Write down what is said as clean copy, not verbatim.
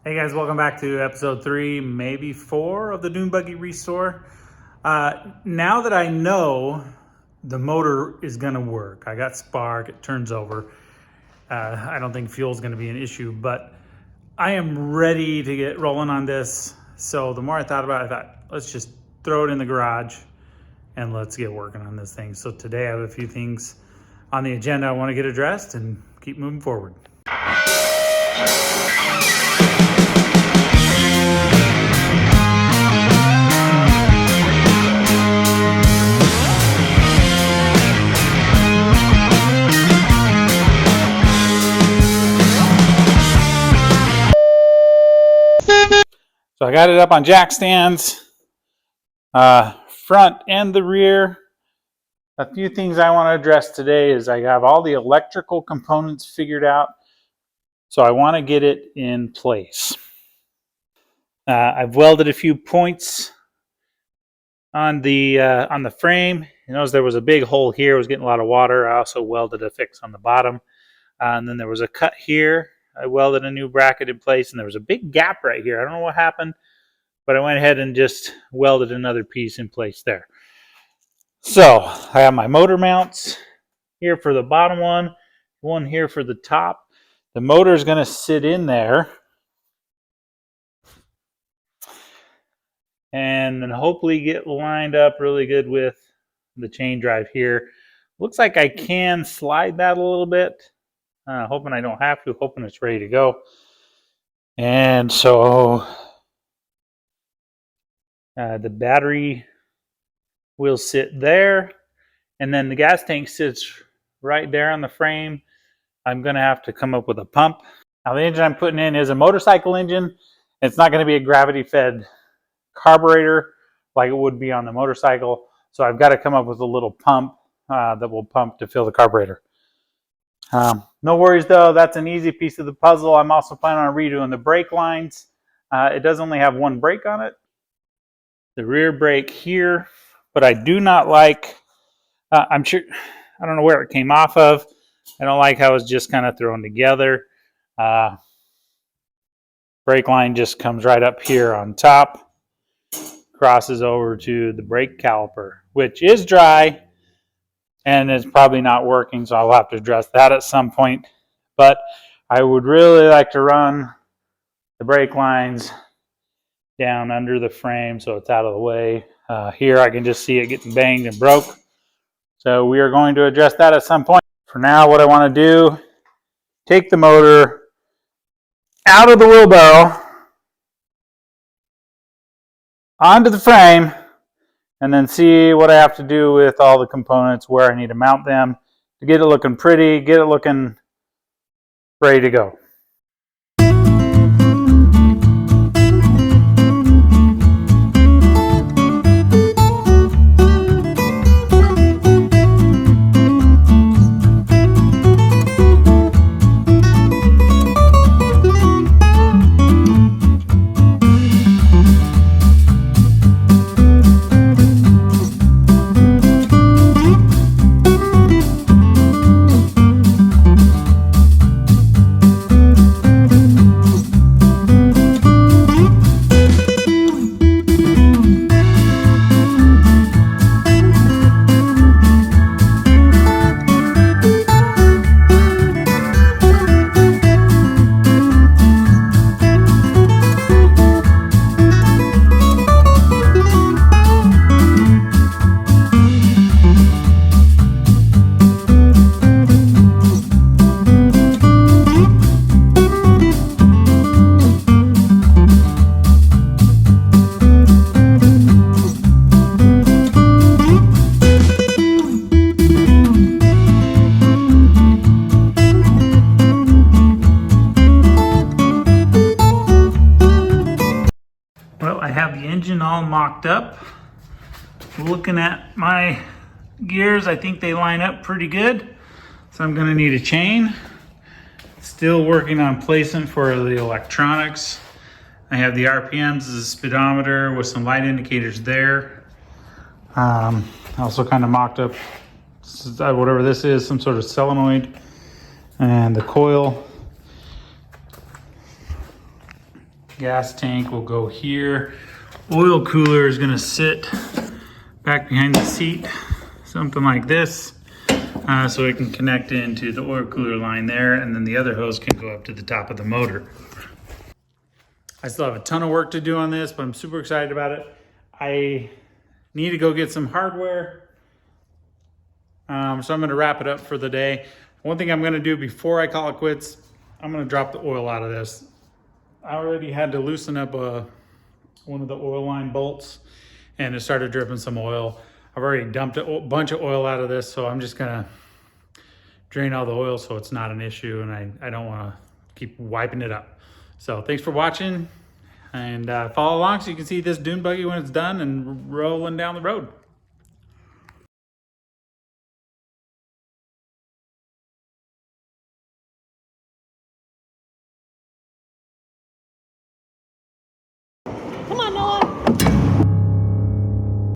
Hey guys, welcome back to episode 3, maybe 4 of the Dune Buggy Restore. Now that I know the motor is going to work, I got spark, it turns over. I don't think fuel is going to be an issue, but I am ready to get rolling on this. So the more I thought about it, I thought, let's just throw it in the garage and let's get working on this thing. So today I have a few things on the agenda I want to get addressed and keep moving forward. So I got it up on jack stands, front and the rear. A few things I want to address today is I have all the electrical components figured out, so I want to get it in place. I've welded a few points on the frame. You notice there was a big hole here. It was getting a lot of water. I also welded a fix on the bottom, and then there was a cut here. I welded a new bracket in place, and there was a big gap right here. I don't know what happened, but I went ahead and just welded another piece in place there. So I have my motor mounts here for the bottom one here for the top. The motor is going to sit in there and then hopefully get lined up really good with the chain drive here. Looks like I can slide that a little bit. Hoping I don't have to, hoping it's ready to go. And so the battery will sit there, and then the gas tank sits right there on the frame. I'm going to have to come up with a pump. Now the engine I'm putting in is a motorcycle engine. It's not going to be a gravity-fed carburetor like it would be on the motorcycle. So I've got to come up with a little pump that will pump to fill the carburetor. No worries though, that's an easy piece of the puzzle. I'm also planning on redoing the brake lines. It does only have one brake on it, the rear brake here, but I do not like, I'm sure, I don't know where it came off of. I don't like how it's just kind of thrown together. Brake line just comes right up here on top, crosses over to the brake caliper, which is dry. And it's probably not working, so I'll have to address that at some point. But I would really like to run the brake lines down under the frame so it's out of the way. Here I can just see it getting banged and broke. So we are going to address that at some point. For now, what I want to do, take the motor out of the wheelbarrow, onto the frame, and then see what I have to do with all the components, where I need to mount them to get it looking pretty, get it looking ready to go. Well, I have the engine all mocked up. Looking at my gears, I think they line up pretty good. So I'm going to need a chain. Still working on placement for the electronics. I have the RPMs as a speedometer with some light indicators there. I also kind of mocked up whatever this is, some sort of solenoid, and the coil. Gas tank will go here. Oil cooler is gonna sit back behind the seat, something like this. So it can connect into the oil cooler line there, and then the other hose can go up to the top of the motor. I still have a ton of work to do on this, but I'm super excited about it. I need to go get some hardware. So I'm gonna wrap it up for the day. One thing I'm gonna do before I call it quits, I'm gonna drop the oil out of this. I already had to loosen up one of the oil line bolts, and it started dripping some oil. I've already dumped a bunch of oil out of this, so I'm just gonna drain all the oil so it's not an issue, and I don't wanna keep wiping it up. So thanks for watching, and follow along so you can see this dune buggy when it's done and rolling down the road. Come on, Noah.